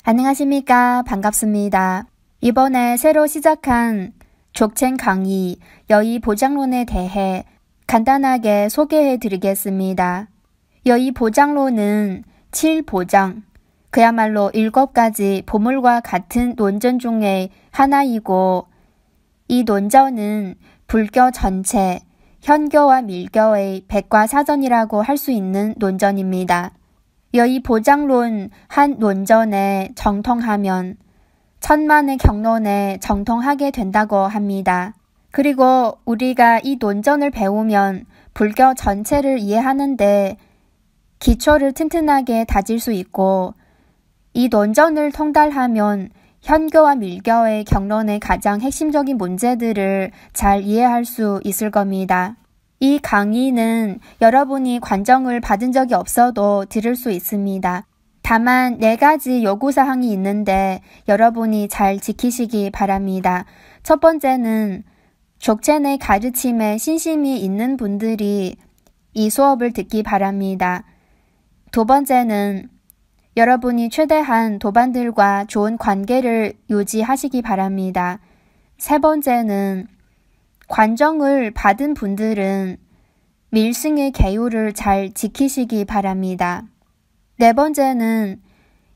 안녕하십니까. 반갑습니다. 이번에 새로 시작한 족첸 강의 여의 보장론에 대해 간단하게 소개해 드리겠습니다. 여의 보장론은 7보장, 그야말로 7가지 보물과 같은 논전 중에 하나이고 이 논전은 불교 전체, 현교와 밀교의 백과사전이라고 할 수 있는 논전입니다. 여의 보장론 한 논전에 정통하면 천만의 경론에 정통하게 된다고 합니다. 그리고 우리가 이 논전을 배우면 불교 전체를 이해하는데 기초를 튼튼하게 다질 수 있고 이 논전을 통달하면 현교와 밀교의 경론의 가장 핵심적인 문제들을 잘 이해할 수 있을 겁니다. 이 강의는 여러분이 관정을 받은 적이 없어도 들을 수 있습니다. 다만 4가지 요구사항이 있는데 여러분이 잘 지키시기 바랍니다. 첫 번째는 족첸의 가르침에 신심이 있는 분들이 이 수업을 듣기 바랍니다. 두 번째는 여러분이 최대한 도반들과 좋은 관계를 유지하시기 바랍니다. 세 번째는 관정을 받은 분들은 밀승의 계율을 잘 지키시기 바랍니다. 네 번째는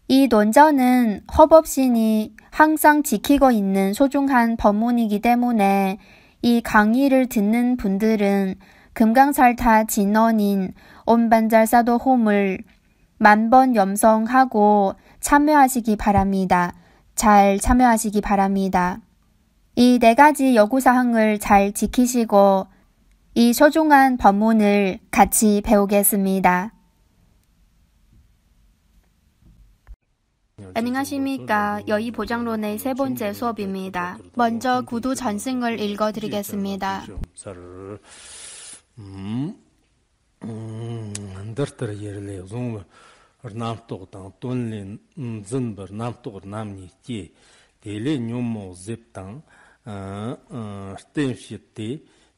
이 논전은 허법신이 항상 지키고 있는 소중한 법문이기 때문에 이 강의를 듣는 분들은 금강살타 진언인 온반잘사도 홈을 만번 염성하고 참여하시기 바랍니다. 잘 참여하시기 바랍니다. 이 4가지 요구사항을 잘 지키시고 이 소중한 법문을 같이 배우겠습니다. 안녕하십니까. 여의 보장론의 3번째 수업입니다. 먼저 구두 전승을 읽어드리겠습니다.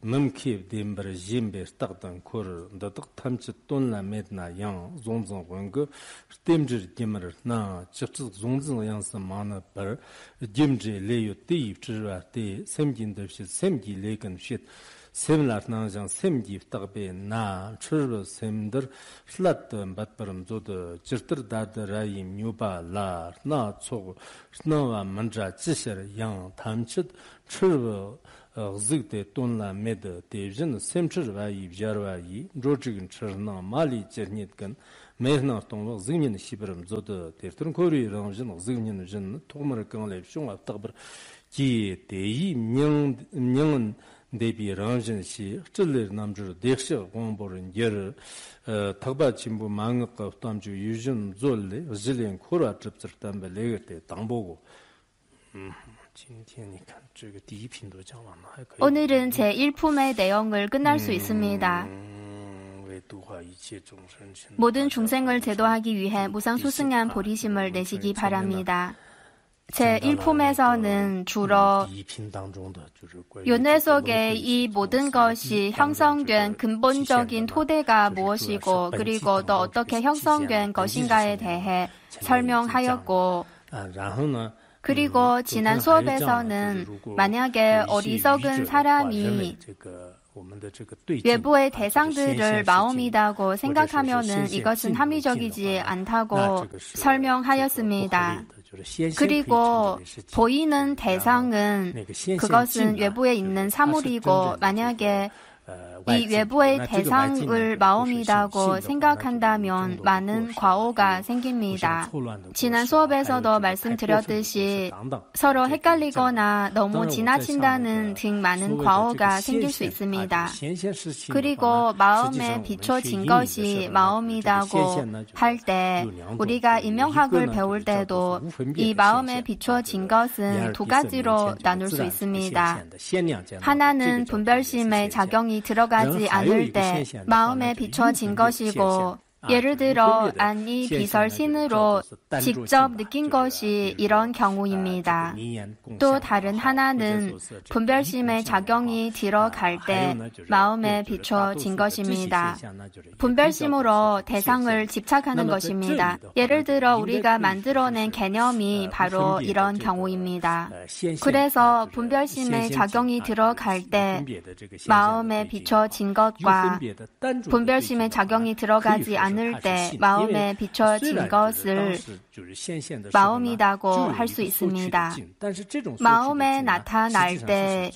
Mumkib dimber jimbe stagdan kur dadak tamchit ton la medna yang zongzong wang stemjir dimmer na chipchit zongzong yang samana par jimje leyo ti chirwa ti semjin de shit semji legan shit semlar na jang semji tagbe na chirwa semder slat batparam zod chirtir dad rayim nyuba la na chog snawa manja chisher yang tamchit chirwa zigde tonla med devjin semchirwa yi bjarwa yi rojigin chirna mali jernitgan merna tonglo zignin shibirim zod tertrin kori rangjin zignin jin togmar kangle shung aftagbir ki deyi mnyang debi rangjin shi chiller namjur dekshi gomborin yer tagba chimbu mangq tamju yujin zolle zilen kora chipsirtan be legerte tang보고 오늘은 제1품의 내용을 끝날 수 있습니다. 모든 중생을 제도하기 위해 무상수승한 보리심을 내시기 바랍니다. 제1품에서는 주로 윤회 속에 이 모든 것이 형성된 근본적인 토대가 무엇이고 그리고 또 어떻게 형성된 것인가에 대해 설명하였고 그리고 지난 수업에서는 만약에 어리석은 사람이 외부의 대상들을 마음이라고 생각하면은 이것은 합리적이지 않다고 설명하였습니다. 그리고 보이는 대상은 그것은 외부에 있는 사물이고 만약에 이 외부의 대상을 마음이라고 생각한다면 많은 과오가 생깁니다. 지난 수업에서도 말씀드렸듯이 서로 헷갈리거나 너무 지나친다는 등 많은 과오가 생길 수 있습니다. 그리고 마음에 비춰진 것이 마음이라고 할 때 우리가 인명학을 배울 때도 이 마음에 비춰진 것은 2가지로 나눌 수 있습니다. 하나는 분별심의 작용이 들어가지 않을 때 마음에 비춰진 것이고 예를 들어 안이 비설신으로 직접 느낀 것이 이런 경우입니다. 또 다른 하나는 분별심의 작용이 들어갈 때 마음에 비춰진 것입니다. 분별심으로 대상을 집착하는 것입니다. 예를 들어 우리가 만들어낸 개념이 바로 이런 경우입니다. 그래서 분별심의 작용이 들어갈 때 마음에 비춰진 것과 분별심의 작용이 들어가지 않을 때 마음에 비춰진 것을 마음이라고 할 수 있습니다. 마음에 나타날 때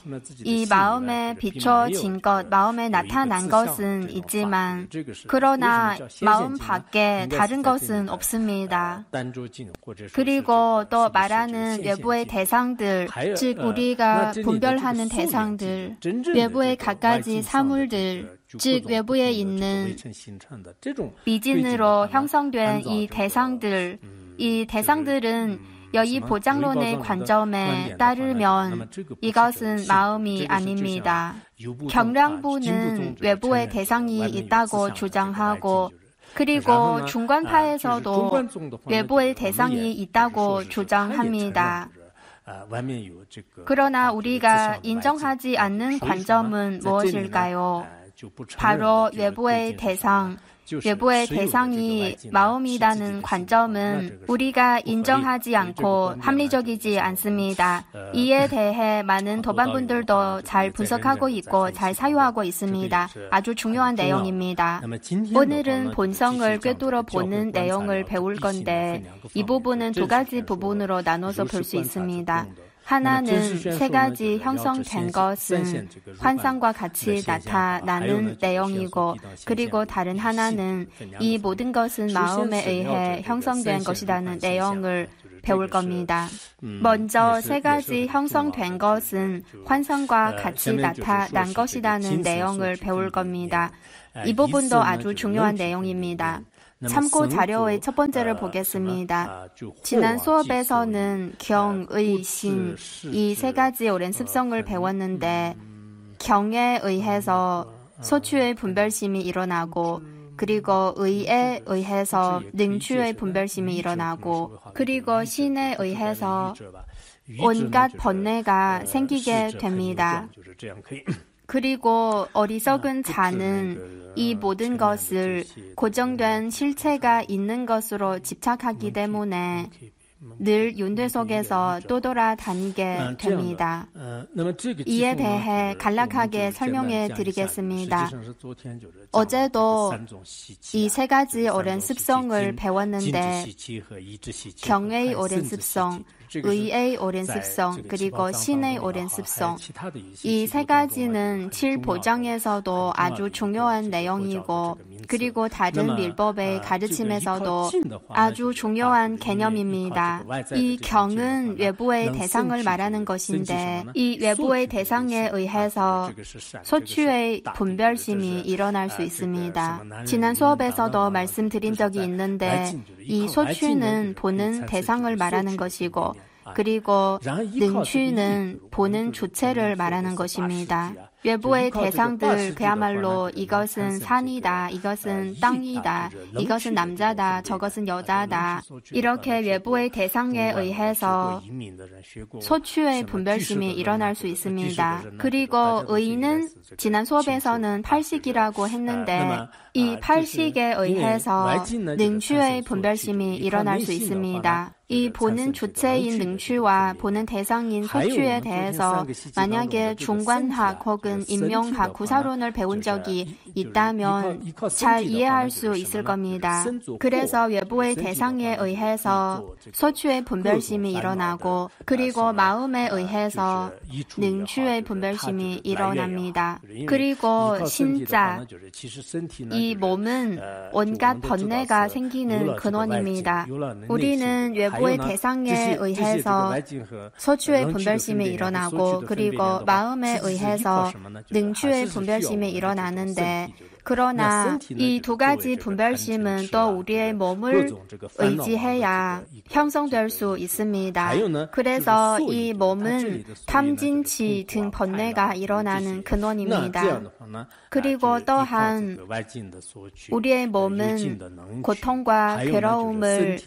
이 마음에 비춰진 것, 마음에 나타난 것은 있지만 그러나 마음 밖에 다른 것은 없습니다. 그리고 또 말하는 외부의 대상들, 즉 우리가 분별하는 대상들, 외부의 갖가지 사물들, 즉 외부에 있는 미진으로 형성된 이 대상들은 여기 보장론의 관점에 따르면 이것은 마음이 아닙니다. 경량부는 외부의 대상이 있다고 주장하고 그리고 중간파에서도 외부의 대상이 있다고 주장합니다. 그러나 우리가 인정하지 않는 관점은 무엇일까요? 바로 외부의 대상이 마음이라는 관점은 우리가 인정하지 않고 합리적이지 않습니다. 이에 대해 많은 도반분들도 잘 분석하고 있고 잘 사유하고 있습니다. 아주 중요한 내용입니다. 오늘은 본성을 꿰뚫어 보는 내용을 배울 건데 이 부분은 두 가지 부분으로 나눠서 볼 수 있습니다. 하나는 세 가지 형성된 것은 환상과 같이 나타나는 내용이고 그리고 다른 하나는 이 모든 것은 마음에 의해 형성된 것이라는 내용을 배울 겁니다. 먼저 세 가지 형성된 것은 환상과 같이 나타난 것이라는 내용을 배울 겁니다. 이 부분도 아주 중요한 내용입니다. 참고 자료의 첫 번째를 보겠습니다. 지난 수업에서는 경, 의, 신 이 세 가지 오랜 습성을 배웠는데 경에 의해서 소추의 분별심이 일어나고 그리고 의에 의해서 능추의 분별심이 일어나고 그리고 신에 의해서 온갖 번뇌가 생기게 됩니다. 그리고 어리석은 자는 이 모든 것을 고정된 실체가 있는 것으로 집착하기 때문에 늘 윤회 속에서 떠돌아다니게 됩니다. 이에 대해 간략하게 설명해 드리겠습니다. 어제도 이 세 가지 오랜 습성을 배웠는데 경의 오랜 습성, 의의 오랜 습성, 그리고 신의 오랜 습성. 이 세 가지는 7보장에서도 아주 중요한 내용이고 그리고 다른 밀법의 가르침에서도 아주 중요한 개념입니다. 이 경은 외부의 대상을 말하는 것인데 이 외부의 대상에 의해서 소추의 분별심이 일어날 수 있습니다. 지난 수업에서도 말씀드린 적이 있는데 이 소추는 보는 대상을 말하는 것이고 그리고 능추는 보는 주체를 말하는 것입니다. 외부의 대상들 그야말로 이것은 산이다, 이것은 땅이다, 이것은 남자다, 저것은 여자다. 이렇게 외부의 대상에 의해서 소추의 분별심이 일어날 수 있습니다. 그리고 의는 지난 수업에서는 팔식이라고 했는데 이 팔식에 의해서 능추의 분별심이 일어날 수 있습니다. 이 보는 주체인 능추와 보는 대상인 소추에 대해서 만약에 중관학 혹은 인명학 구사론을 배운 적이 있다면 잘 이해할 수 있을 겁니다. 그래서 외부의 대상에 의해서 소추의 분별심이 일어나고 그리고 마음에 의해서 능추의 분별심이 일어납니다. 그리고 신자, 이 몸은 온갖 번뇌가 생기는 근원입니다. 우리는 외부의 대상에 의해서 소추의 분별심이 일어나고 그리고 마음에 의해서 능추의 분별심이 일어나는데 그러나 이 두 가지 분별심은 또 우리의 몸을 의지해야 형성될 수 있습니다. 그래서 이 몸은 탐진치 등 번뇌가 일어나는 근원입니다. 그리고 또한 우리의 몸은 고통과 괴로움을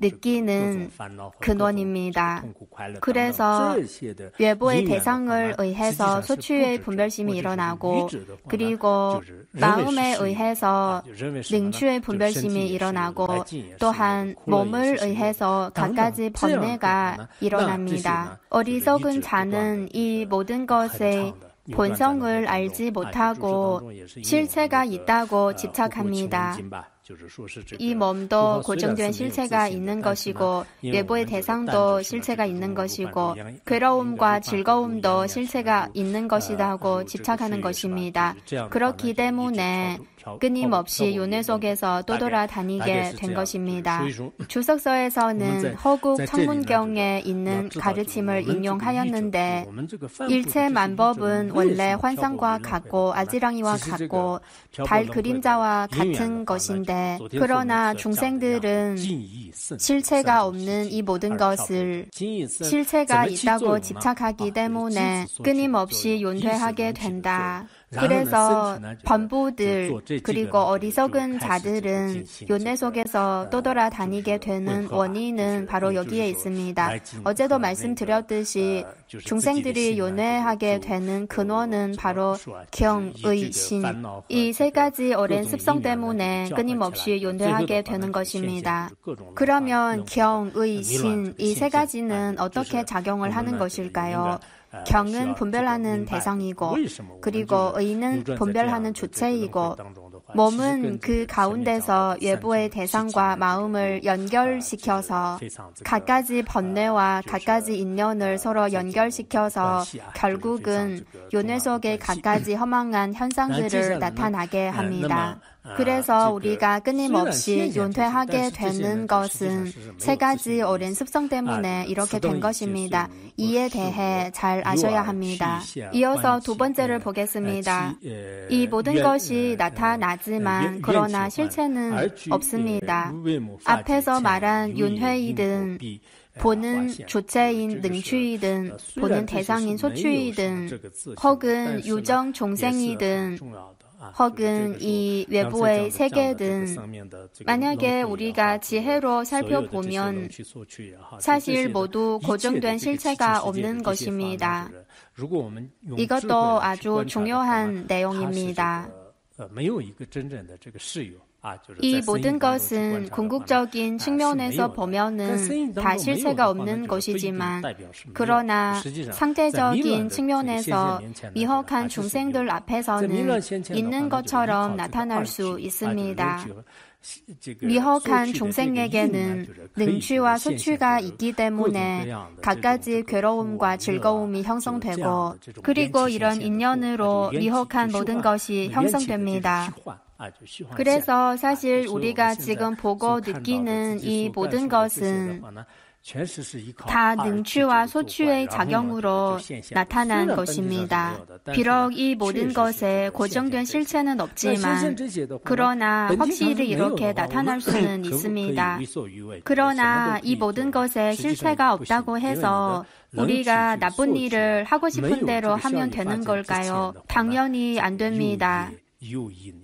느끼는 근원입니다. 그래서 외부의 대상을 의해서 소취의 분별심이 일어나고 그리고 마음에 의해서 능추의 분별심이 일어나고 또한 몸을 의해서 갖가지 번뇌가 일어납니다. 어리석은 자는 이 모든 것의 본성을 알지 못하고 실체가 있다고 집착합니다. 이 몸도 고정된 실체가 있는 것이고 외부의 대상도 실체가 있는 것이고 괴로움과 즐거움도 실체가 있는 것이라고 집착하는 것입니다. 그렇기 때문에 끊임없이 윤회 속에서 떠돌아다니게 된 것입니다. 주석서에서는 허국 청문경에 있는 가르침을 인용하였는데 일체 만법은 원래 환상과 같고 아지랑이와 같고 달 그림자와 같은 것인데 그러나 중생들은 실체가 없는 이 모든 것을 실체가 있다고 집착하기 때문에 끊임없이 윤회하게 된다. 그래서 범부들 그리고 어리석은 자들은 윤회 속에서 떠돌아다니게 되는 원인은 바로 여기에 있습니다. 어제도 말씀드렸듯이 중생들이 윤회하게 되는 근원은 바로 경, 의, 신. 이 세 가지 오랜 습성 때문에 끊임없이 윤회하게 되는 것입니다. 그러면 경, 의, 신 이 세 가지는 어떻게 작용을 하는 것일까요? 경은 분별하는 대상이고 그리고 의는 분별하는 주체이고 몸은 그 가운데서 외부의 대상과 마음을 연결시켜서 갖가지 번뇌와 갖가지 인연을 서로 연결시켜서 결국은 윤회 속의 갖가지 허망한 현상들을 나타나게 합니다. 그래서 우리가 끊임없이 윤회하게 되는 것은 세 가지 오랜 습성 때문에 이렇게 된 것입니다. 이에 대해 잘 아셔야 합니다. 이어서 두 번째를 보겠습니다. 이 모든 것이 나타나지만 그러나 실체는 없습니다. 앞에서 말한 윤회이든 보는 주체인 능추이든 보는 대상인 소추이든 혹은 유정 종생이든 혹은 이 외부의 세계든 만약에 우리가 지혜로 살펴보면 사실 모두 고정된 실체가 없는 것입니다. 이것도 아주 중요한 내용입니다. 이 모든 것은 궁극적인 측면에서 보면은 다 실체가 없는 것이지만 그러나 상대적인 측면에서 미혹한 중생들 앞에서는 있는 것처럼 나타날 수 있습니다. 미혹한 중생에게는 능취와 소취가 있기 때문에 갖가지 괴로움과 즐거움이 형성되고 그리고 이런 인연으로 미혹한 모든 것이 형성됩니다. 그래서 사실 우리가 지금 보고 느끼는 이 모든 것은 다 능취와 소취의 작용으로 나타난 것입니다. 비록 이 모든 것에 고정된 실체는 없지만 그러나 확실히 이렇게 나타날 수는 있습니다. 그러나 이 모든 것에 실체가 없다고 해서 우리가 나쁜 일을 하고 싶은 대로 하면 되는 걸까요? 당연히 안 됩니다.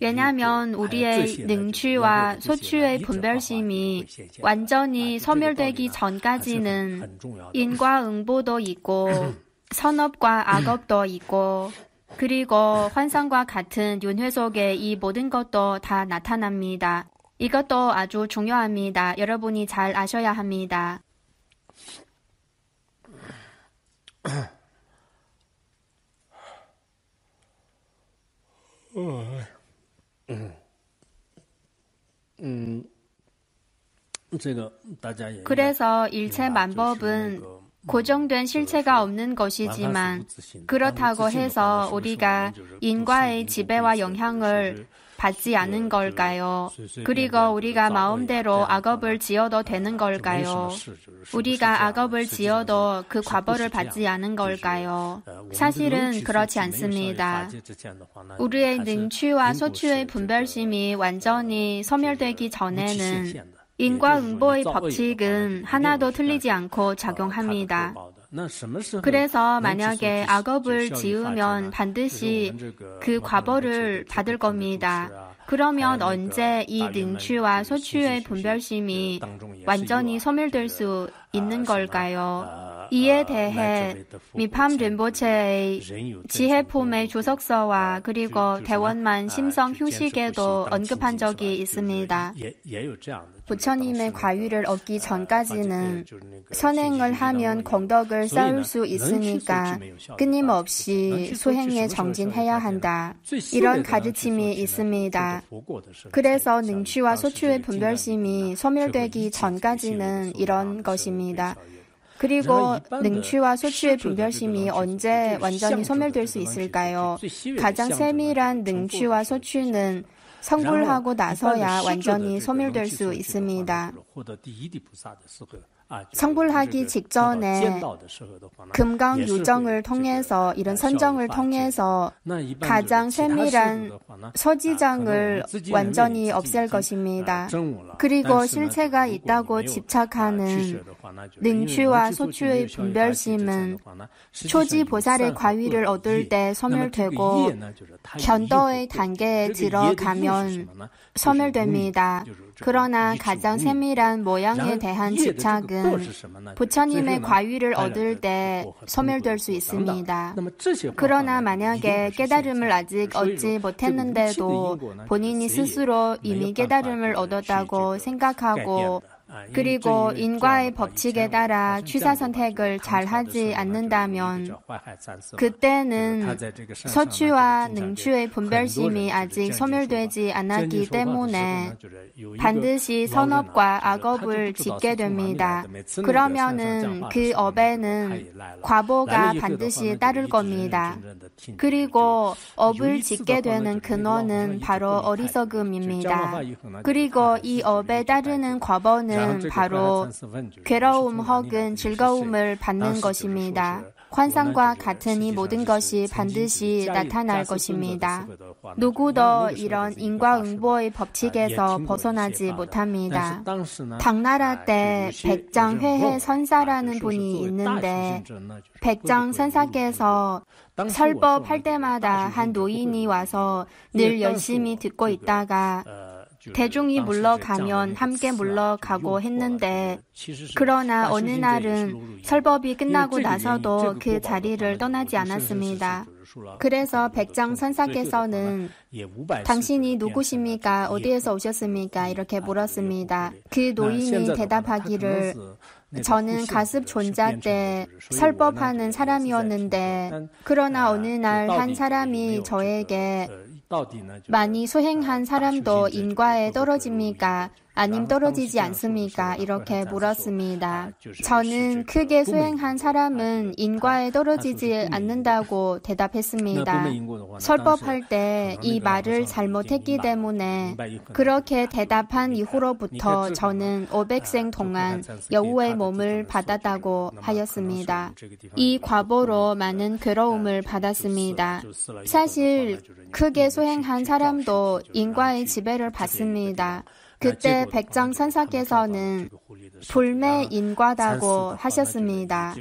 왜냐하면 우리의 능취와 소취의 분별심이 완전히 소멸되기 전까지는 인과 응보도 있고 선업과 악업도 있고 그리고 환상과 같은 윤회 속에 이 모든 것도 다 나타납니다. 이것도 아주 중요합니다. 여러분이 잘 아셔야 합니다. 그래서 일체 만법은 고정된 실체가 없는 것이지만 그렇다고 해서 우리가 인과의 지배와 영향을 받지 않은 걸까요? 그리고 우리가 마음대로 악업을 지어도 되는 걸까요? 우리가 악업을 지어도 그 과보를 받지 않은 걸까요? 사실은 그렇지 않습니다. 우리의 능취와 소취의 분별심이 완전히 소멸되기 전에는 인과응보의 법칙은 하나도 틀리지 않고 작용합니다. 그래서 만약에 악업을 지으면 반드시 그 과보를 받을 겁니다. 그러면 언제 이 능취와 소취의 분별심이 완전히 소멸될 수 있는 걸까요? 이에 대해 미팜 린포체의 지혜품의 주석서와 그리고 대원만 심성 휴식에도 언급한 적이 있습니다. 부처님의 과위를 얻기 전까지는 선행을 하면功德을 쌓을 수 있으니까 끊임없이 수행에 정진해야 한다. 이런 가르침이 있습니다. 그래서 능취와 소취의 분별심이 소멸되기 전까지는 이런 것입니다. 그리고 능취와 소취의 분별심이 언제 완전히 소멸될 수 있을까요? 가장 세밀한 능취와 소취는 성불하고 나서야 완전히 소멸될 수 있습니다. 성불하기 직전에 금강 유정을 통해서 이런 선정을 통해서 가장 세밀한 소지장을 완전히 없앨 것입니다. 그리고 실체가 있다고 집착하는 능취와 소취의 분별심은 초지보살의 과위를 얻을 때 소멸되고 견도의 단계에 들어가면 소멸됩니다. 그러나 가장 세밀한 모양에 대한 집착은 부처님의 과위를 얻을 때 소멸될 수 있습니다. 그러나 만약에 깨달음을 아직 얻지 못했는데도 본인이 스스로 이미 깨달음을 얻었다고 생각하고 그리고 인과의 법칙에 따라 취사 선택을 잘 하지 않는다면 그때는 소취와 능취의 분별심이 아직 소멸되지 않았기 때문에 반드시 선업과 악업을 짓게 됩니다. 그러면은 그 업에는 과보가 반드시 따를 겁니다. 그리고 업을 짓게 되는 근원은 바로 어리석음입니다. 그리고 이 업에 따르는 과보는 바로 괴로움 혹은 즐거움을 받는 것입니다. 환상과 같은 이 모든 것이 반드시 나타날 것입니다. 누구도 이런 인과응보의 법칙에서 벗어나지 못합니다. 당나라 때 백장회해 선사라는 분이 있는데 백장 선사께서 설법할 때마다 한 노인이 와서 늘 열심히 듣고 있다가 대중이 물러가면 함께 물러가고 했는데 그러나 어느 날은 설법이 끝나고 나서도 그 자리를 떠나지 않았습니다. 그래서 백장 선사께서는 당신이 누구십니까? 어디에서 오셨습니까? 이렇게 물었습니다. 그 노인이 대답하기를 저는 가습 존자 때 설법하는 사람이었는데 그러나 어느 날 한 사람이 저에게 많이 수행한 사람도 인과에 떨어집니까? 아님 떨어지지 않습니까? 이렇게 물었습니다. 저는 크게 수행한 사람은 인과에 떨어지지 않는다고 대답했습니다. 설법할 때 이 말을 잘못했기 때문에 그렇게 대답한 이후로부터 저는 500생 동안 여우의 몸을 받았다고 하였습니다. 이 과보로 많은 괴로움을 받았습니다. 사실 크게 수행한 사람도 인과의 지배를 받습니다. 그때 백장 선사께서는 불매 인과다고 하셨습니다.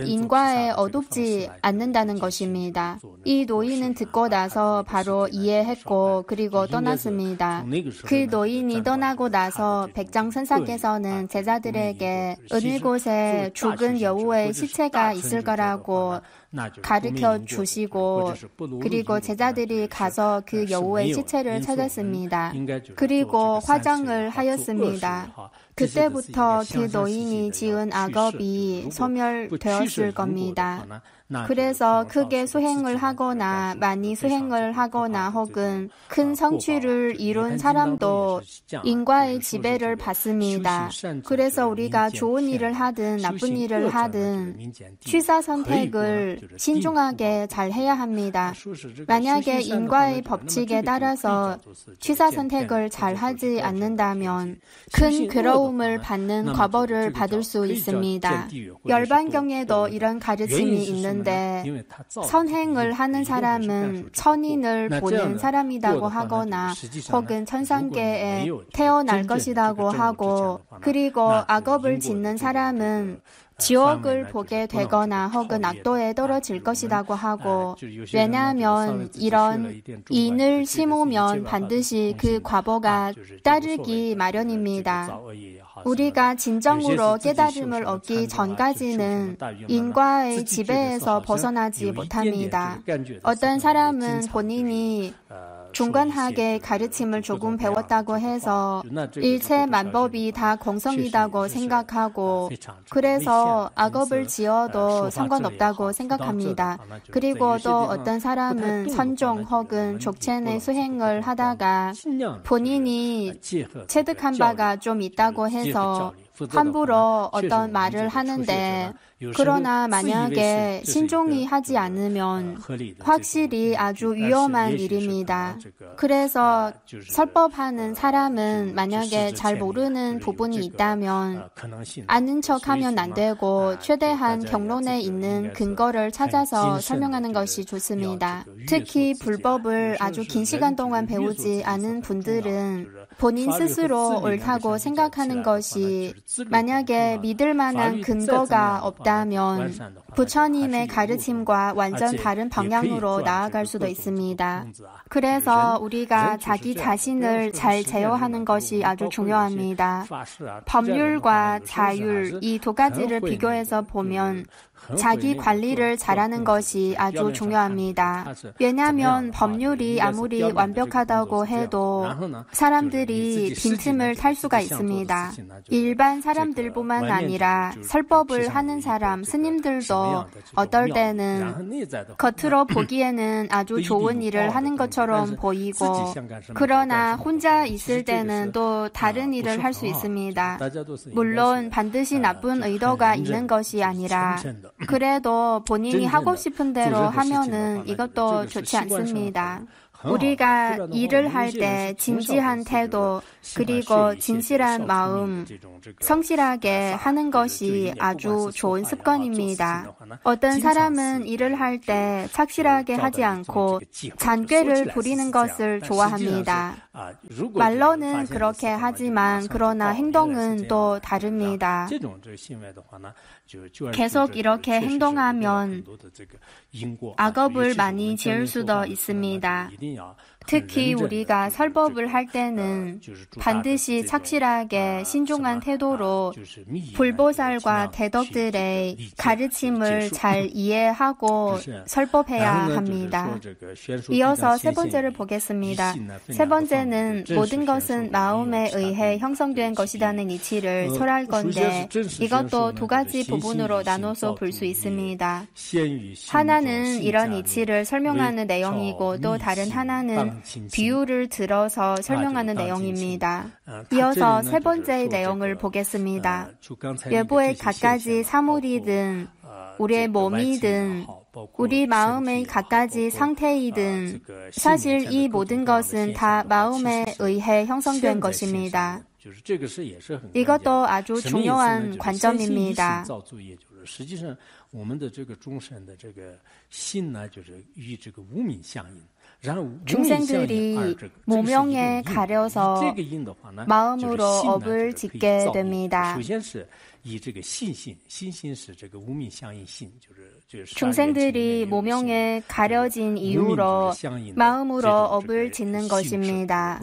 인과에 어둡지 않는다는 것입니다. 이 노인은 듣고 나서 바로 이해했고 그리고 떠났습니다. 그 노인이 떠나고 나서 백장 선사께서는 제자들에게 어느 곳에 죽은 여우의 시체가 있을 거라고 가르쳐 주시고 그리고 제자들이 가서 그 여우의 시체를 찾았습니다. 그리고 화장을 하였습니다. 그때부터 그 노인이 지은 악업이 소멸되었을 겁니다. 그래서 크게 수행을 하거나 많이 수행을 하거나 혹은 큰 성취를 이룬 사람도 인과의 지배를 받습니다. 그래서 우리가 좋은 일을 하든 나쁜 일을 하든 취사 선택을 신중하게 잘 해야 합니다. 만약에 인과의 법칙에 따라서 취사 선택을 잘 하지 않는다면 큰 괴로움을 받는 과보를 받을 수 있습니다. 열반경에도 이런 가르침이 있는데 선행을 하는 사람은 천인을 보낸 사람이라고 하거나 혹은 천상계에 태어날 것이라고 하고 그리고 악업을 짓는 사람은 지옥을 보게 되거나 혹은 악도에 떨어질 것이라고 하고 왜냐하면 이런 인을 심으면 반드시 그 과보가 따르기 마련입니다. 우리가 진정으로 깨달음을 얻기 전까지는 인과의 지배에서 벗어나지 못합니다. 어떤 사람은 본인이 중간하게 가르침을 조금 배웠다고 해서 일체 만법이 다 공성이라고 생각하고 그래서 악업을 지어도 상관없다고 생각합니다. 그리고 또 어떤 사람은 선종 혹은 족첸의 수행을 하다가 본인이 체득한 바가 좀 있다고 해서 함부로 어떤 말을 하는데 그러나 만약에 신중히 하지 않으면 확실히 아주 위험한 일입니다. 그래서 설법하는 사람은 만약에 잘 모르는 부분이 있다면 아는 척하면 안 되고 최대한 경론에 있는 근거를 찾아서 설명하는 것이 좋습니다. 특히 불법을 아주 긴 시간 동안 배우지 않은 분들은 본인 스스로 옳다고 생각하는 것이 만약에 믿을 만한 근거가 없다면 부처님의 가르침과 완전 다른 방향으로 나아갈 수도 있습니다. 그래서 우리가 자기 자신을 잘 제어하는 것이 아주 중요합니다. 법률과 자율 이 두 가지를 비교해서 보면 자기 관리를 잘하는 것이 아주 중요합니다. 왜냐하면 법률이 아무리 완벽하다고 해도 사람들이 빈틈을 탈 수가 있습니다. 일반 사람들뿐만 아니라 설법을 하는 사람, 스님들도 어떨 때는 겉으로 보기에는 아주 좋은 일을 하는 것처럼 보이고 그러나 혼자 있을 때는 또 다른 일을 할 수 있습니다. 물론 반드시 나쁜 의도가 있는 것이 아니라 그래도 본인이 하고 싶은 대로 하면은 이것도 좋지 않습니다. 우리가 일을 할 때 진지한 태도 그리고 진실한 마음, 성실하게 하는 것이 아주 좋은 습관입니다. 어떤 사람은 일을 할 때 착실하게 하지 않고 잔꾀를 부리는 것을 좋아합니다. 말로는 그렇게 하지만 그러나 행동은 또 다릅니다. 계속 이렇게 행동하면 악업을 많이 지을 수도 있습니다. 특히 우리가 설법을 할 때는 반드시 착실하게 신중한 태도로 불보살과 대덕들의 가르침을 잘 이해하고 설법해야 합니다. 이어서 세 번째를 보겠습니다. 세 번째는 모든 것은 마음에 의해 형성된 것이라는 이치를 설할 건데 이것도 두 가지 부분으로 나눠서 볼 수 있습니다. 하나는 이런 이치를 설명하는 내용이고 또 다른 하나는 비유를 들어서 설명하는 내용입니다. 이어서 세 번째의 내용을 보겠습니다. 외부의 갖가지 사물이든 우리의 몸이든 우리 마음의 갖가지 상태이든 사실 이 모든 것은 다 마음에 의해 형성된 것입니다. 이것도 아주 중요한 관점입니다. 중생들이 무명에 가려서 마음으로 업을 짓게 됩니다. 중생들이 모명에 가려진 이유로 마음으로 업을 짓는 것입니다.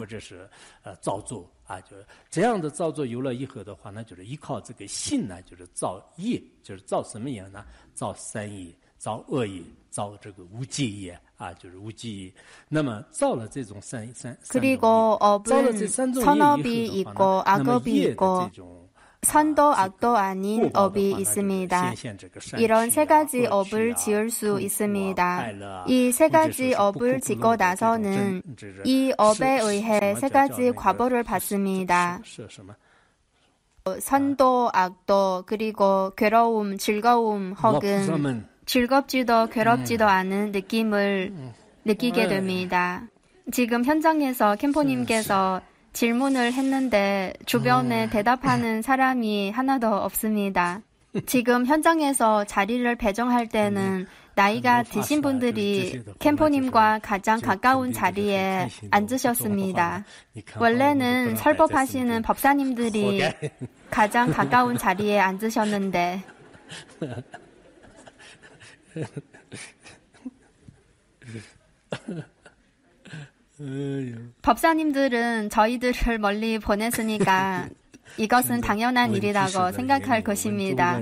这样的造作有了以后的话呢，就是依靠这个信呢，就是造业，就是造什么业呢？造善业，造恶业，造这个无戒业啊，就是无戒业。那么造了这种三 그리고 업은 선업이 있고 악업이 있고 선도 악도 아닌 업이 있습니다. 이런 세 가지 업을 지을 수 있습니다. 이 세 가지 업을 짓고 나서는 이 업에 의해 세 가지 과보를 받습니다. 선도, 악도, 그리고 괴로움, 즐거움 혹은 즐겁지도 괴롭지도 않은 느낌을 느끼게 됩니다. 지금 현장에서 캠포님께서 질문을 했는데 주변에 대답하는 사람이 하나도 없습니다. 지금 현장에서 자리를 배정할 때는 나이가 드신 분들이 캠포님과 가장 가까운 자리에 앉으셨습니다. 원래는 설법하시는 법사님들이 가장 가까운 자리에 앉으셨는데 법사님들은 저희들을 멀리 보냈으니까 이것은 당연한 일이라고 생각할 것입니다.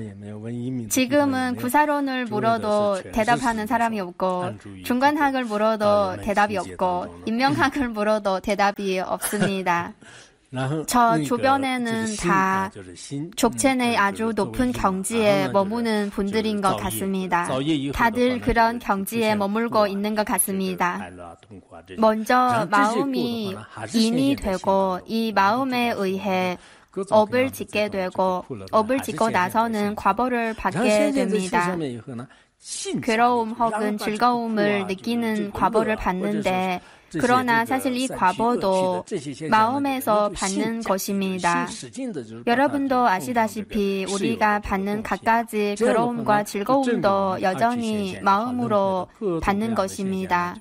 지금은 구사론을 물어도 대답하는 사람이 없고 중간학을 물어도 대답이 없고 인명학을 물어도 대답이 없습니다. 저 주변에는 다 족첸의 아주 높은 경지에 머무는 분들인 것 같습니다. 다들 그런 경지에 머물고 있는 것 같습니다. 먼저 마음이 인이 되고 이 마음에 의해 업을 짓게 되고 업을 짓고 나서는 과보를 받게 됩니다. 괴로움 혹은 즐거움을 느끼는 과보를 받는데 그러나 사실 이 과보도 마음에서 받는 것입니다. 여러분도 아시다시피 우리가 받는 갖가지 괴로움과 즐거움도 여전히 마음으로 받는 것입니다.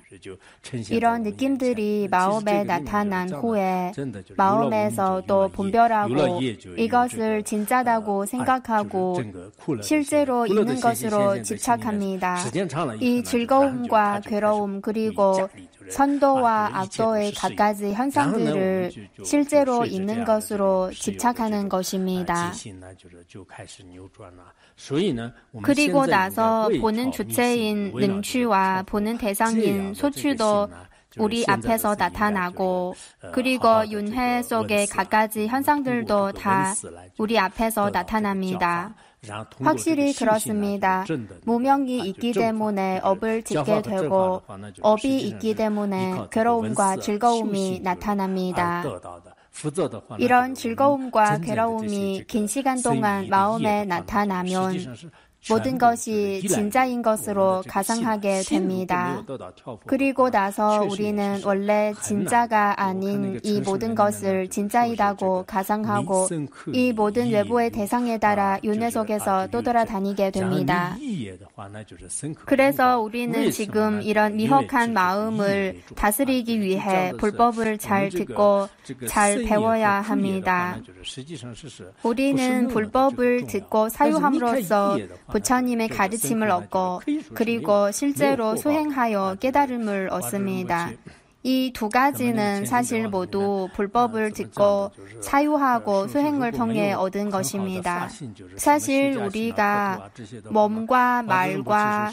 이런 느낌들이 마음에 나타난 후에 마음에서 또 분별하고 이것을 진짜다고 생각하고 실제로 있는 것으로 집착합니다. 이 즐거움과 괴로움 그리고 선도와 악도의 갖가지 현상들을 실제로 있는 것으로 집착하는 것입니다. 그리고 나서 보는 주체인 능취와 보는 대상인 소취도 우리 앞에서 나타나고 그리고 윤회 속의 갖가지 현상들도 다 우리 앞에서 나타납니다. 확실히 그렇습니다. 무명이 있기 때문에 업을 짓게 되고 업이 있기 때문에 괴로움과 즐거움이 나타납니다. 이런 즐거움과 괴로움이 긴 시간 동안 마음에 나타나면 모든 것이 진짜인 것으로 가상하게 됩니다. 그리고 나서 우리는 원래 진짜가 아닌 이 모든 것을 진짜이라고 가상하고 이 모든 외부의 대상에 따라 윤회 속에서 떠돌아다니게 됩니다. 그래서 우리는 지금 이런 미혹한 마음을 다스리기 위해 불법을 잘 듣고 잘 배워야 합니다. 우리는 불법을 듣고 사유함으로써 부처님의 가르침을 얻고 그리고 실제로 수행하여 깨달음을 얻습니다. 이 두 가지는 사실 모두 불법을 듣고 사유하고 수행을 통해 얻은 것입니다. 사실 우리가 몸과 말과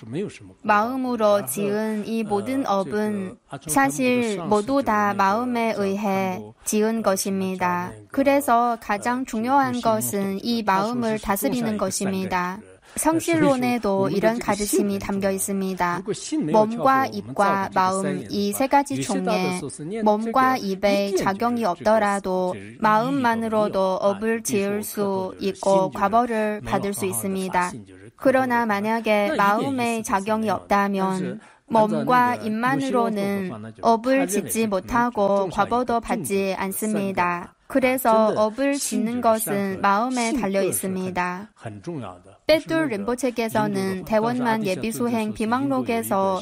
마음으로 지은 이 모든 업은 사실 모두 다 마음에 의해 지은 것입니다. 그래서 가장 중요한 것은 이 마음을 다스리는 것입니다. 성실론에도 이런 가르침이 담겨 있습니다. 몸과 입과 마음 이 세 가지 중에 몸과 입에 작용이 없더라도 마음만으로도 업을 지을 수 있고 과보를 받을 수 있습니다. 그러나 만약에 마음에 작용이 없다면 몸과 입만으로는 업을 짓지 못하고 과보도 받지 않습니다. 그래서 업을 짓는 것은 마음에 달려 있습니다. 빼뚤 림보체께서는 대원만 예비수행 비망록에서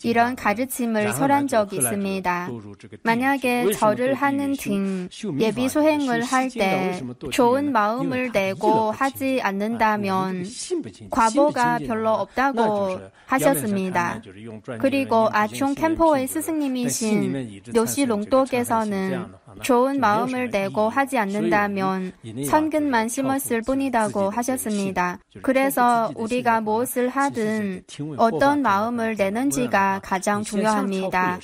이런 가르침을 설한 적이 있습니다. 만약에 절을 하는 등 예비수행을 할 때 좋은 마음을 내고 하지 않는다면 과보가 별로 없다고 하셨습니다. 그리고 아충 캠포의 스승님이신 요시 롱도께서는 좋은 마음을 내고 하지 않는다면 선근만 심었을 뿐이라고 하셨습니다. 그래서 우리가 무엇을 하든 어떤 마음을 내는지가 가장 중요합니다.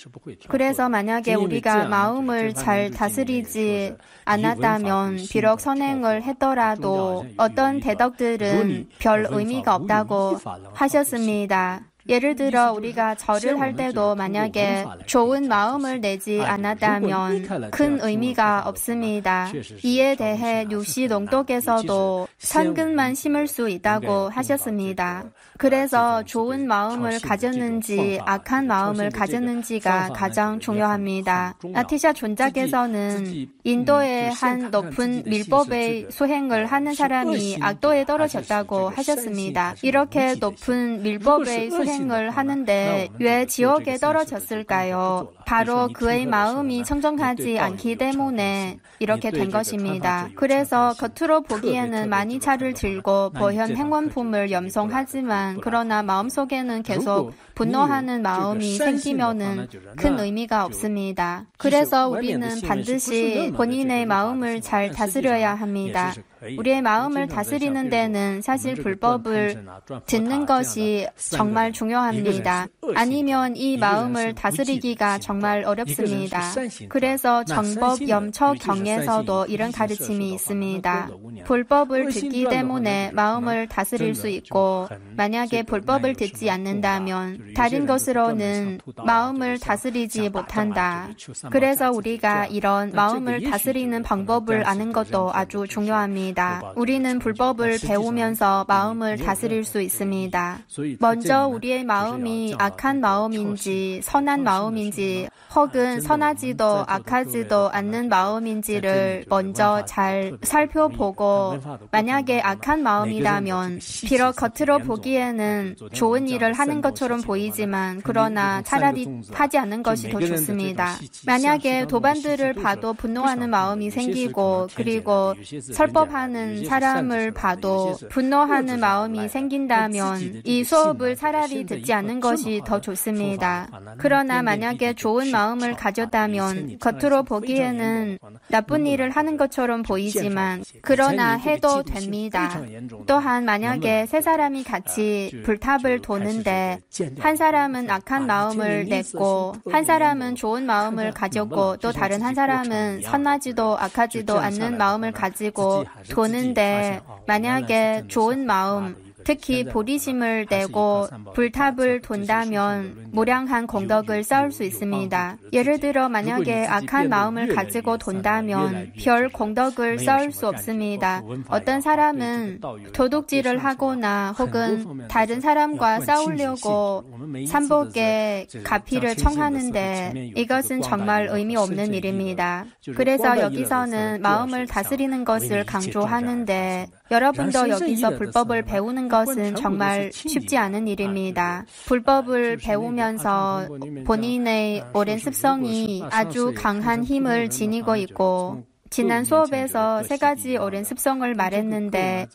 그래서 만약에 우리가 마음을 잘 다스리지 않았다면 비록 선행을 했더라도 어떤 대덕들은 별 의미가 없다고 하셨습니다. 예를 들어 우리가 절을 할 때도 만약에 좋은 마음을 내지 않았다면 큰 의미가 없습니다. 이에 대해 류시롱독에서도 선근만 심을 수 있다고 하셨습니다. 그래서 좋은 마음을 가졌는지 악한 마음을 가졌는지가 가장 중요합니다. 아티샤 존작에서는 인도의 한 높은 밀법의 수행을 하는 사람이 악도에 떨어졌다고 하셨습니다. 이렇게 높은 밀법의 수행을 하는데 왜 지옥에 떨어졌을까요? 바로 그의 마음이 청정하지 않기 때문에 이렇게 된 것입니다. 그래서 겉으로 보기에는 많이 차를 들고 보현 행원품을 염송하지만 그러나 마음속에는 계속 분노하는 마음이 생기면은 큰 의미가 없습니다. 그래서 우리는 반드시 본인의 마음을 잘 다스려야 합니다. 우리의 마음을 다스리는 데는 사실 불법을 듣는 것이 정말 중요합니다. 아니면 이 마음을 다스리기가 정말 어렵습니다. 그래서 정법 염초경에서도 이런 가르침이 있습니다. 불법을 듣기 때문에 마음을 다스릴 수 있고 만약에 불법을 듣지 않는다면 다른 것으로는 마음을 다스리지 못한다. 그래서 우리가 이런 마음을 다스리는 방법을 아는 것도 아주 중요합니다. 우리는 불법을 배우면서 마음을 다스릴 수 있습니다. 먼저 우리의 마음이 악한 마음인지 선한 마음인지 혹은 선하지도 악하지도 않는 마음인지를 먼저 잘 살펴보고 만약에 악한 마음이라면 비록 겉으로 보기에는 좋은 일을 하는 것처럼 보이지만 그러나 차라리 하지 않는 것이 더 좋습니다. 만약에 도반들을 봐도 분노하는 마음이 생기고 그리고 설법하는 사람을 봐도 분노하는 마음이 생긴다면 이 수업을 차라리 듣지 않는 것이 더 좋습니다. 그러나 만약에 좋은 마음을 가졌다면 겉으로 보기에는 나쁜 일을 하는 것처럼 보이지만 그러나 해도 됩니다. 또한 만약에 세 사람이 같이 불탑을 도는데 한 사람은 악한 마음을 냈고 한 사람은 좋은 마음을 가졌고 또 다른 한 사람은 선하지도 악하지도 않는 마음을 가지고 도는데 만약에 좋은 마음 특히 보리심을 내고 불탑을 돈다면 무량한 공덕을 쌓을 수 있습니다. 예를 들어 만약에 악한 마음을 가지고 돈다면 별 공덕을 쌓을 수 없습니다. 어떤 사람은 도둑질을 하거나 혹은 다른 사람과 싸우려고 삼복에 가피를 청하는데 이것은 정말 의미 없는 일입니다. 그래서 여기서는 마음을 다스리는 것을 강조하는데 여러분도 여기서 불법을 배우는 것은 정말 쉽지 않은 일입니다. 불법을 배우면서 본인의 오랜 습성이 아주 강한 힘을 지니고 있고 지난 수업에서 3가지 오랜 습성을 말했는데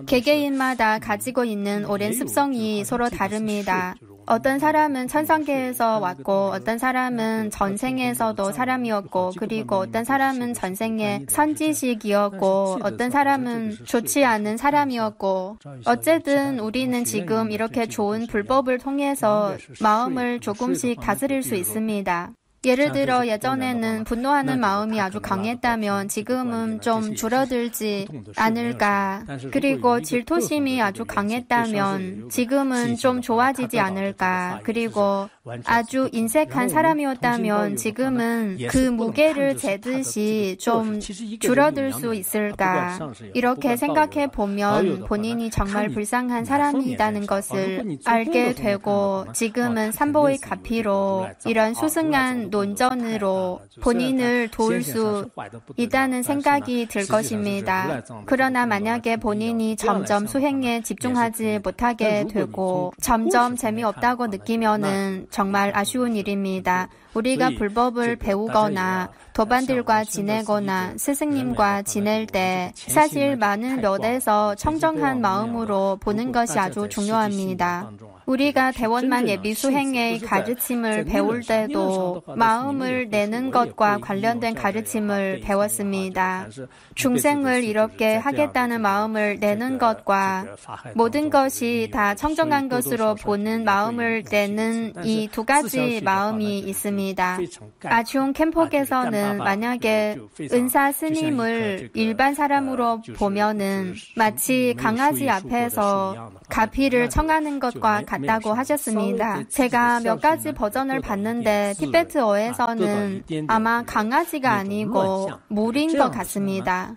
개개인마다 가지고 있는 오랜 습성이 서로 다릅니다. 어떤 사람은 천상계에서 왔고 어떤 사람은 전생에서도 사람이었고 그리고 어떤 사람은 전생에 선지식이었고 어떤 사람은 좋지 않은 사람이었고 어쨌든 우리는 지금 이렇게 좋은 불법을 통해서 마음을 조금씩 다스릴 수 있습니다. 예를 들어 예전에는 분노하는 마음이 아주 강했다면 지금은 좀 줄어들지 않을까. 그리고 질투심이 아주 강했다면 지금은 좀 좋아지지 않을까. 그리고 아주 인색한 사람이었다면 지금은 그 무게를 재듯이 좀 줄어들 수 있을까. 이렇게 생각해 보면 본인이 정말 불쌍한 사람이라는 것을 알게 되고 지금은 삼보의 가피로 이런 수승한 논전으로 본인을 도울 수 있다는 생각이 들 것입니다. 그러나 만약에 본인이 점점 수행에 집중하지 못하게 되고 점점 재미없다고 느끼면은 정말 아쉬운 일입니다. 우리가 불법을 배우거나 도반들과 지내거나 스승님과 지낼 때 사실 많은 면에서 청정한 마음으로 보는 것이 아주 중요합니다. 우리가 대원만 예비 수행의 가르침을 배울 때도 마음을 내는 것과 관련된 가르침을 배웠습니다. 중생을 이롭게 하겠다는 마음을 내는 것과 모든 것이 다 청정한 것으로 보는 마음을 내는 이 두 가지 마음이 있습니다. 아chung 캠폭에서는 만약에 은사 스님을 일반 사람으로 보면은 마치 강아지 앞에서 가피를 청하는 것과 같다고 하셨습니다. 제가 몇 가지 버전을 봤는데 티베트어에서는 아마 강아지가 아니고 물인 것 같습니다.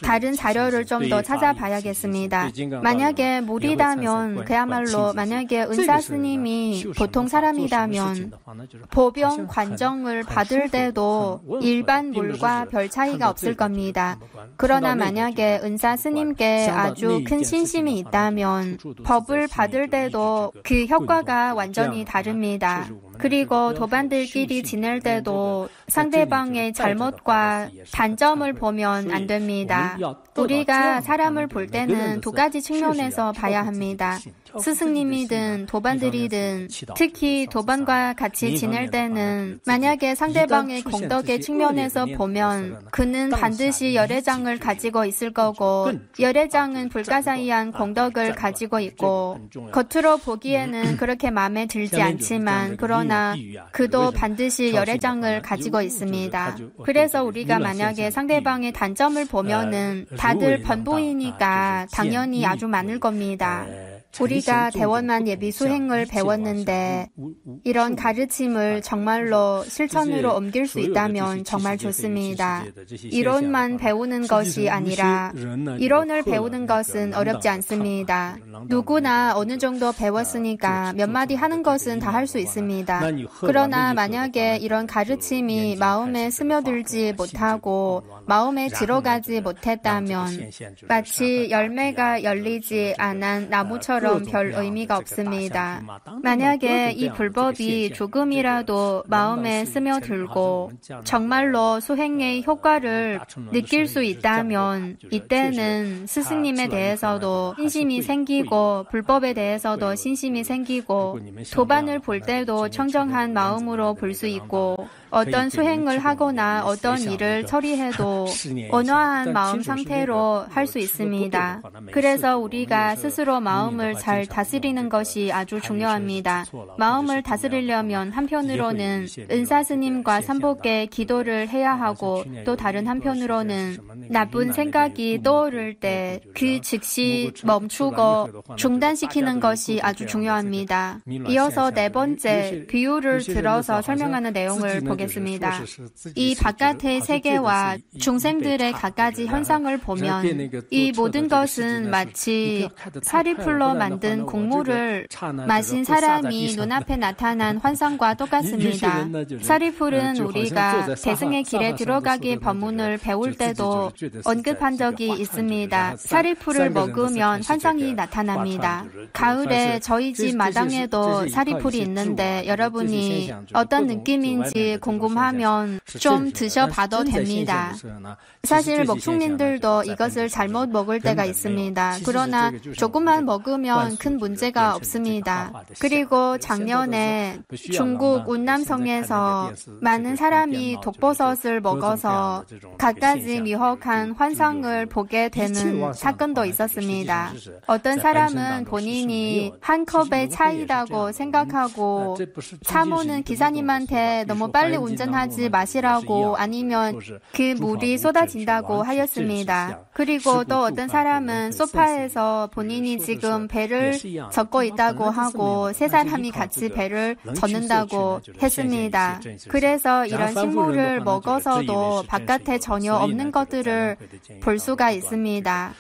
다른 자료를 좀 더 찾아봐야겠습니다. 만약에 물이라면 그야말로 만약에 은사 스님이 보통 사람이라면 보병 관정을 받을 때도 일반 물과 별 차이가 없을 겁니다. 그러나 만약에 은사 스님께 아주 큰 신심이 있다면 법을 받을 때도 그 효과가 완전히 다릅니다. 그리고 도반들끼리 지낼 때도 상대방의 잘못과 단점을 보면 안 됩니다. 우리가 사람을 볼 때는 두 가지 측면에서 봐야 합니다. 스승님이든 도반들이든 특히 도반과 같이 지낼 때는 만약에 상대방의 공덕의 측면에서 보면 그는 반드시 열애장을 가지고 있을 거고 열애장은 불가사의한 공덕을 가지고 있고 겉으로 보기에는 그렇게 마음에 들지 않지만 그러나 그도 반드시 열애장을 가지고 있습니다. 그래서 우리가 만약에 상대방의 단점을 보면은 다들 변보이니까 당연히 아주 많을 겁니다. 우리가 대원만 예비 수행을 배웠는데 이런 가르침을 정말로 실천으로 옮길 수 있다면 정말 좋습니다. 이론만 배우는 것이 아니라 이론을 배우는 것은 어렵지 않습니다. 누구나 어느 정도 배웠으니까 몇 마디 하는 것은 다 할 수 있습니다. 그러나 만약에 이런 가르침이 마음에 스며들지 못하고 마음에 들어가지 못했다면 마치 열매가 열리지 않은 나무처럼 별 의미가 없습니다. 만약에 이 불법이 조금이라도 마음에 스며들고 정말로 수행의 효과를 느낄 수 있다면 이때는 스승님에 대해서도 신심이 생기고 불법에 대해서도 신심이 생기고 도반을 볼 때도 청정한 마음으로 볼 수 있고 어떤 수행을 하거나 어떤 일을 처리해도 온화한 마음 상태로 할 수 있습니다. 그래서 우리가 스스로 마음을 잘 다스리는 것이 아주 중요합니다. 마음을 다스리려면 한편으로는 은사 스님과 삼복에 기도를 해야 하고 또 다른 한편으로는 나쁜 생각이 떠오를 때 그 즉시 멈추고 중단시키는 것이 아주 중요합니다. 이어서 네 번째 비유를 들어서 설명하는 내용을 보겠습니다. 이 바깥의 세계와 중생들의 갖가지 현상을 보면 이 모든 것은 마치 사리풀로 만든 곡물을 마신 사람이 눈앞에 나타난 환상과 똑같습니다. 사리풀은 우리가 대승의 길에 들어가기 법문을 배울 때도 언급한 적이 있습니다. 사리풀을 먹으면 환상이 나타납니다. 가을에 저희 집 마당에도 사리풀이 있는데 여러분이 어떤 느낌인지 궁금하면 좀 드셔봐도 됩니다. 사실 목축민들도 이것을 잘못 먹을 때가 있습니다. 그러나 조금만 먹으면 큰 문제가 없습니다. 그리고 작년에 중국 운남성에서 많은 사람이 독버섯을 먹어서 갖가지 미혹한 환상을 보게 되는 사건도 있었습니다. 어떤 사람은 본인이 한 컵의 차이라고 생각하고 사모는 기사님한테 너무 빨리 운전하지 마시라고 아니면 그 물이 쏟아진다고 하였습니다. 그리고 또 어떤 사람은 소파에서 본인이 지금 배를 젓고 있다고 하고 세 사람이 같이 배를 젓는다고 했습니다. 그래서 이런 식물을 먹어서도 바깥에 전혀 없는 것들을 볼 수가 있습니다.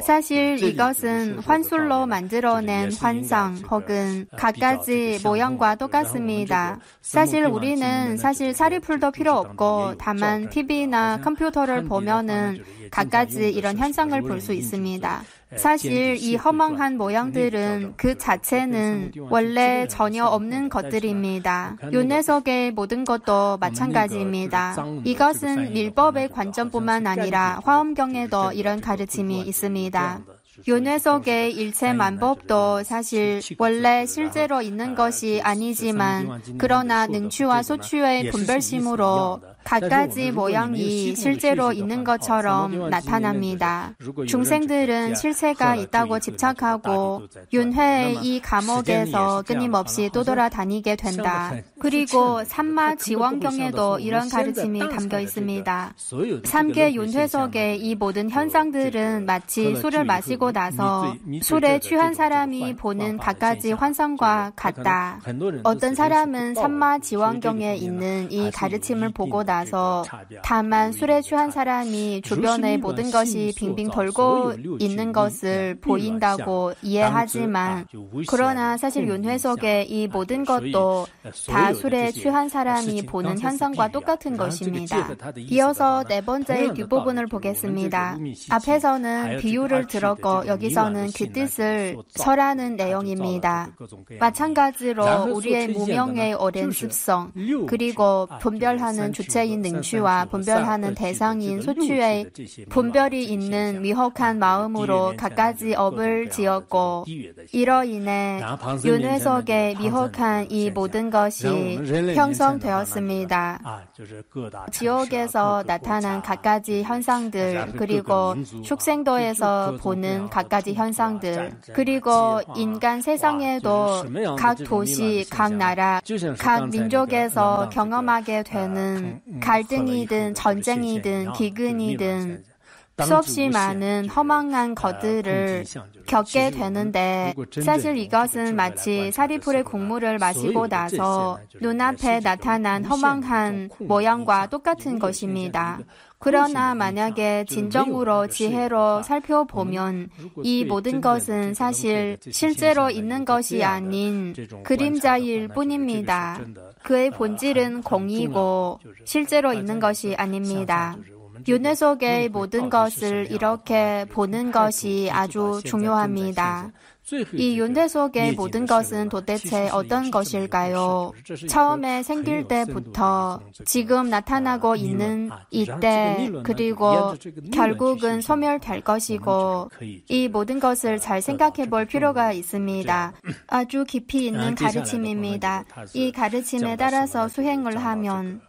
사실 이것은 환술로 만들어낸 환상 혹은 갖가지 모양과 똑같습니다. 사실 우리는 사리풀도 필요 없고 다만 TV나 컴퓨터를 보면은 갖가지 이런 현상을 볼 수 있습니다. 사실 이 허망한 모양들은 그 자체는 원래 전혀 없는 것들입니다. 윤회석의 모든 것도 마찬가지입니다. 이것은 밀법의 관점뿐만 아니라 화엄경에도 이런 가르침이 있습니다. 윤회 속의 일체 만법도 사실 원래 실제로 있는 것이 아니지만 그러나 능추와 소추의 분별심으로 갖가지 모양이 실제로 있는 것처럼 나타납니다. 중생들은 실체가 있다고 집착하고 윤회의 이 감옥에서 끊임없이 떠돌아다니게 된다. 그리고 삼마 지원경에도 이런 가르침이 담겨 있습니다. 3개 윤회 속의 이 모든 현상들은 마치 술을 마시고 나서 술에 취한 사람이 보는 갖가지 환상과 같다. 어떤 사람은 삼마 지원경에 있는 이 가르침을 보고 나서 다만 술에 취한 사람이 주변의 모든 것이 빙빙 돌고 있는 것을 보인다고 이해하지만 그러나 사실 윤회 속의 이 모든 것도 다 술에 취한 사람이 보는 현상과 똑같은 것입니다. 이어서 네 번째 뒷부분을 보겠습니다. 앞에서는 비유를 들었고 여기서는 그 뜻을 설하는 내용입니다. 마찬가지로 우리의 무명의 오랜 습성 그리고 분별하는 주체인 능추와 분별하는 대상인 소추의 분별이 있는 미혹한 마음으로 갖가지 업을 지었고 이로 인해 윤회 속의 미혹한 이 모든 것이 형성되었습니다. 지옥에서 나타난 갖가지 현상들 그리고 축생도에서 보는 갖가지 현상들 그리고 인간 세상에도 각 도시, 각 나라, 각 민족에서 경험하게 되는 갈등이든 전쟁이든 기근이든 수없이 많은 허망한 것들을 겪게 되는데 사실 이것은 마치 사리풀의 국물을 마시고 나서 눈앞에 나타난 허망한 모양과 똑같은 것입니다. 그러나 만약에 진정으로 지혜로 살펴보면 이 모든 것은 사실 실제로 있는 것이 아닌 그림자일 뿐입니다. 그의 본질은 공이고 실제로 있는 것이 아닙니다. 윤회 속의 모든 것을 이렇게 보는 것이 아주 중요합니다. 이 윤회 속의 모든 것은 도대체 어떤 것일까요? 처음에 생길 때부터 지금 나타나고 있는 이때 그리고 결국은 소멸될 것이고 이 모든 것을 잘 생각해 볼 필요가 있습니다. 아주 깊이 있는 가르침입니다. 이 가르침에 따라서 수행을 하면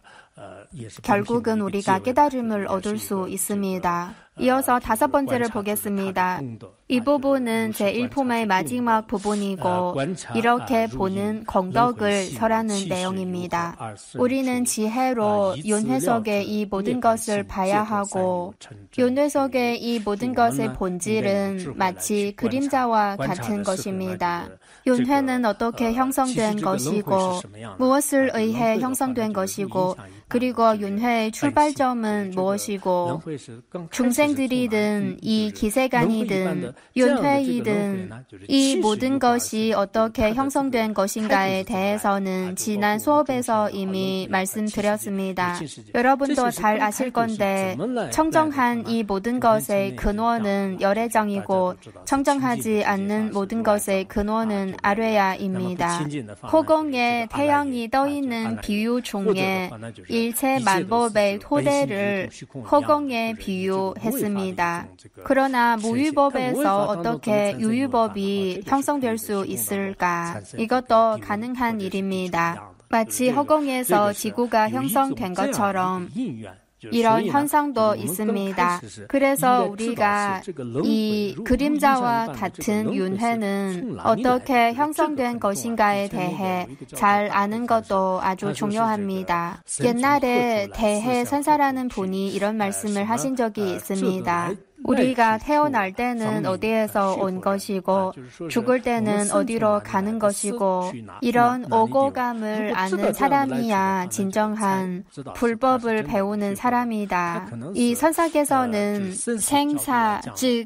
결국은 우리가 깨달음을 얻을 수 있습니다. 이어서 다섯 번째를 보겠습니다. 이 부분은 제1품의 마지막 부분이고 이렇게 보는 공덕을 설하는 내용입니다. 우리는 지혜로 윤회 속의 이 모든 것을 봐야 하고 윤회 속의 이 모든 것의 본질은 마치 그림자와 같은 것입니다. 윤회는 어떻게 형성된 것이고 무엇을 의해 형성된 것이고 그리고 윤회의 출발점은 무엇이고 중생들이든 이 기세간이든 윤회이든 이 모든 것이 어떻게 형성된 것인가에 대해서는 지난 수업에서 이미 말씀드렸습니다. 여러분도 잘 아실 건데 청정한 이 모든 것의 근원은 열애정이고 청정하지 않는 모든 것의 근원은 아뢰야입니다. 호공에 태양이 떠있는 비유 중에 일체 만법의 토대를 호공에 비유했습니다. 그러나 무유법에서 어떻게 유유법이 형성될 수 있을까? 이것도 가능한 일입니다. 마치 허공에서 지구가 형성된 것처럼 이런 현상도 있습니다. 그래서 우리가 이 그림자와 같은 윤회는 어떻게 형성된 것인가에 대해 잘 아는 것도 아주 중요합니다. 옛날에 대해선사라는 분이 이런 말씀을 하신 적이 있습니다. 우리가 태어날 때는 어디에서 온 것이고 죽을 때는 어디로 가는 것이고 이런 오고감을 아는 사람이야 진정한 불법을 배우는 사람이다. 이 선사께서는 생사, 즉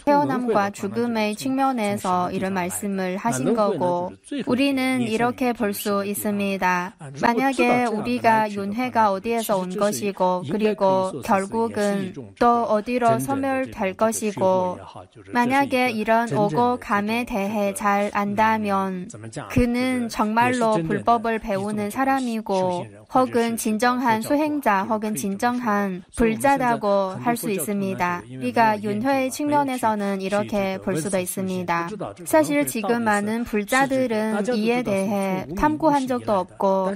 태어남과 죽음의 측면에서 이런 말씀을 하신 거고 우리는 이렇게 볼 수 있습니다. 만약에 우리가 윤회가 어디에서 온 것이고 그리고 결국은 또 어디로 소멸 처벌될 것이고 만약에 이런 오고 감에 대해 잘 안다면 그는 정말로 불법을 배우는 사람이고 혹은 진정한 수행자 혹은 진정한 불자라고 할 수 있습니다. 우리가 윤회의 측면에서는 이렇게 볼 수도 있습니다. 사실 지금 많은 불자들은 이에 대해 탐구한 적도 없고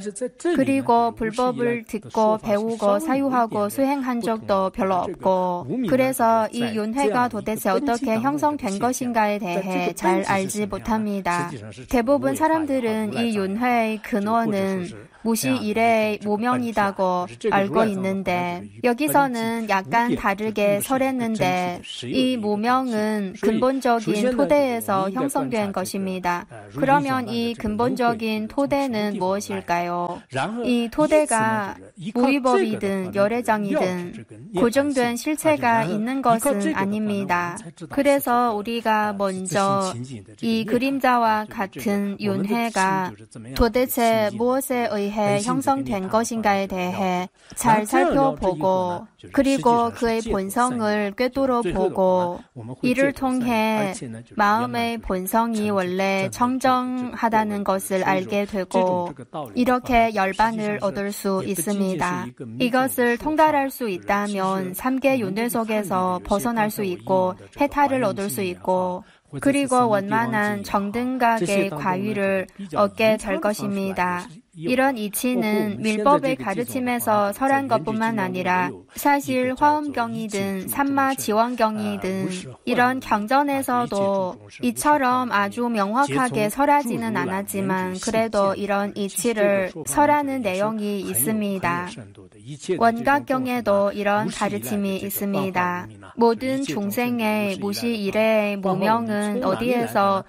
그리고 불법을 듣고 배우고 사유하고 수행한 적도 별로 없고 그래서 이 윤회가 도대체 어떻게 형성된 것인가에 대해 잘 알지 못합니다. 대부분 사람들은 이 윤회의 근원은 무시 일의 무명이라고 알고 있는데 여기서는 약간 다르게 설했는데 이 무명은 근본적인 토대에서 형성된 것입니다. 그러면 이 근본적인 토대는 무엇일까요? 이 토대가 무위법이든 열애장이든 고정된 실체가 있는 것은 아닙니다. 그래서 우리가 먼저 이 그림자와 같은 윤회가 도대체 무엇에 의해 형성된 것인가에 대해 잘 살펴보고 그리고 그의 본성을 꿰뚫어 보고 이를 통해 마음의 본성이 원래 청정하다는 것을 알게 되고 이렇게 열반을 얻을 수 있습니다. 이것을 통달할 수 있다면 3개 윤회 속에서 벗어날 수 있고 해탈을 얻을 수 있고 그리고 원만한 정등각의 과위를 얻게 될 것입니다. 이런 이치는 밀법의 가르침에서 설한 것뿐만 아니라 사실 화엄경이든 삼마지원경이든 이런 경전에서도 이처럼 아주 명확하게 설하지는 않았지만 그래도 이런 이치를 설하는 내용이 있습니다. 원각경에도 이런 가르침이 있습니다. 모든 중생의 무시일의 무명은 어디에서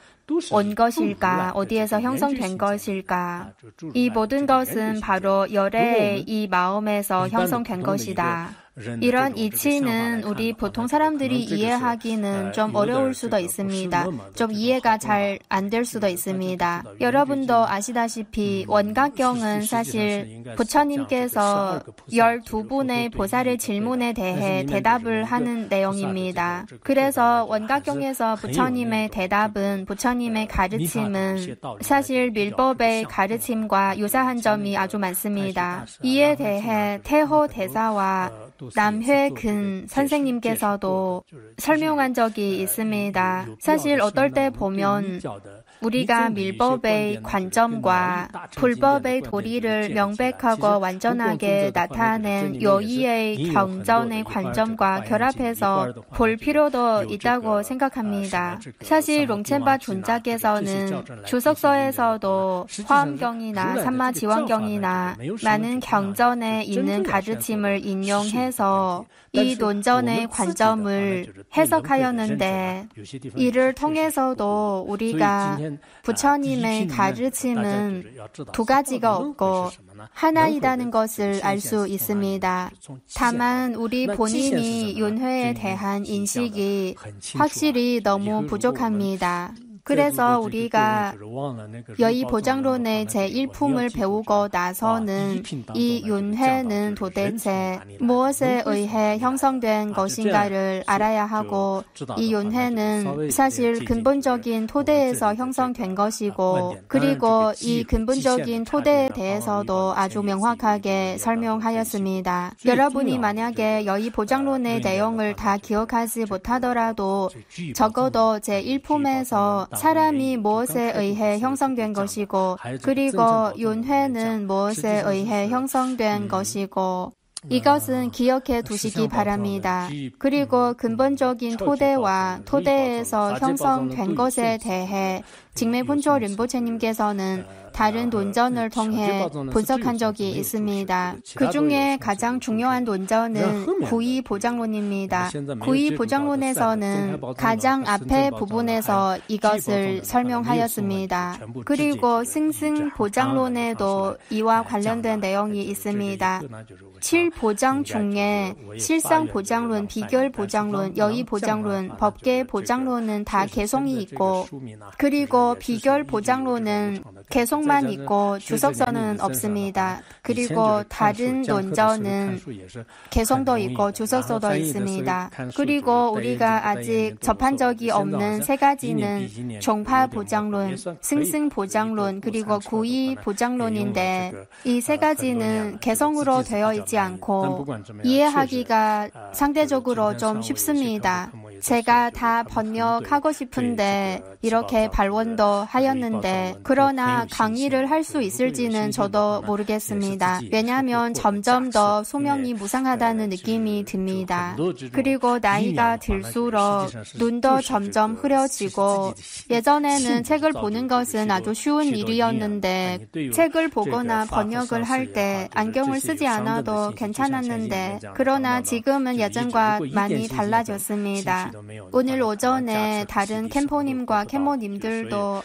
온 것일까? 어디에서 형성된 것일까? 이 모든 것은 바로 열애의 이 마음에서 형성된 것이다. 이런 이치는 우리 보통 사람들이 이해하기는 좀 어려울 수도 있습니다. 좀 이해가 잘 안 될 수도 있습니다. 여러분도 아시다시피 원각경은 사실 부처님께서 12분의 보살의 질문에 대해 대답을 하는 내용입니다. 그래서 원각경에서 부처님의 대답은 부처님의 가르침은 사실 밀법의 가르침과 유사한 점이 아주 많습니다. 이에 대해 태호 대사와 남회근 선생님께서도 설명한 적이 있습니다. 사실 어떨 때 보면 우리가 밀법의 관점과 불법의 도리를 명백하고 완전하게 나타낸 요의의 경전의 관점과 결합해서 볼 필요도 있다고 생각합니다. 사실 롱첸바 존자께서는 주석서에서도 화엄경이나 삼마지원경이나 많은 경전에 있는 가르침을 인용해서 이 논전의 관점을 해석하였는데 이를 통해서도 우리가 부처님의 가르침은 두 가지가 없고 하나이라는 것을 알 수 있습니다. 다만 우리 본인이 윤회에 대한 인식이 확실히 너무 부족합니다. 그래서 우리가 여의보장론의 제1품을 배우고 나서는 이 윤회는 도대체 무엇에 의해 형성된 것인가를 알아야 하고 이 윤회는 사실 근본적인 토대에서 형성된 것이고 그리고 이 근본적인 토대에 대해서도 아주 명확하게 설명하였습니다. 여러분이 만약에 여의보장론의 내용을 다 기억하지 못하더라도 적어도 제1품에서 사람이 무엇에 의해 형성된 것이고 그리고 윤회는 무엇에 의해 형성된 것이고 이것은 기억해 두시기 바랍니다. 그리고 근본적인 토대와 토대에서 형성된 것에 대해 직매분초 린포체님께서는 다른 논전을 통해 분석한 적이 있습니다. 그 중에 가장 중요한 논전은 구이보장론입니다. 구이보장론에서는 가장 앞에 부분에서 이것을 설명하였습니다. 그리고 승승보장론에도 이와 관련된 내용이 있습니다. 7보장 중에 실상보장론, 비결보장론, 여의보장론, 법계보장론은 다 개성이 있고 그리고 비결보장론은 개성 성만 있고 주석서는 없습니다. 그리고 다른 논저는 개성도 있고 주석서도 있습니다. 그리고 우리가 아직 접한 적이 없는 세 가지는 종파보장론, 승승보장론, 그리고 구이보장론인데 이 세 가지는 개성으로 되어 있지 않고 이해하기가 상대적으로 좀 쉽습니다. 제가 다 번역하고 싶은데 이렇게 발원도 하였는데 그러나 강의를 할 수 있을지는 저도 모르겠습니다. 왜냐하면 점점 더 소명이 무상하다는 느낌이 듭니다. 그리고 나이가 들수록 눈도 점점 흐려지고 예전에는 책을 보는 것은 아주 쉬운 일이었는데 책을 보거나 번역을 할 때 안경을 쓰지 않아도 괜찮았는데 그러나 지금은 예전과 많이 달라졌습니다. 오늘 오전에 다른 캠포님과 캠모님들도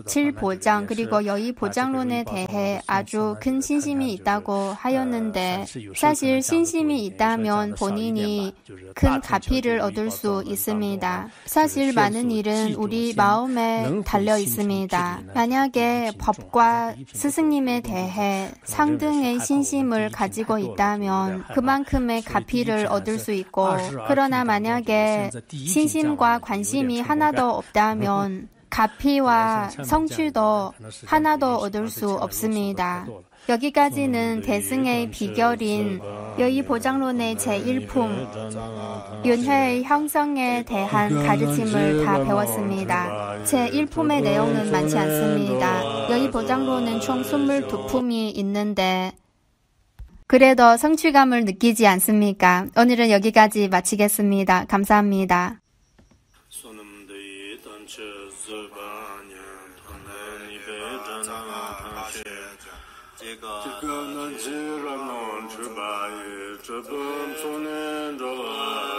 칠보장 그리고 여의보장론에 대해 아주 큰 신심이 있다고 하였는데 사실 신심이 있다면 본인이 큰 가피를 얻을 수 있습니다. 사실 많은 일은 우리 마음에 달려 있습니다. 만약에 법과 스승님에 대해 상등의 신심을 가지고 있다면 그만큼의 가피를 얻을 수 있고 그러나 만약에 신심과 관심이 하나도 없다면 가피와 성취도 하나도 얻을 수 없습니다. 여기까지는 대승의 비결인 여의보장론의 제1품 윤회의 형성에 대한 가르침을 다 배웠습니다. 제1품의 내용은 많지 않습니다. 여의보장론은 총 22품이 있는데 그래도 성취감을 느끼지 않습니까? 오늘은 여기까지 마치겠습니다. 감사합니다. 지금은 지라는 주바의 주범 손에 들어와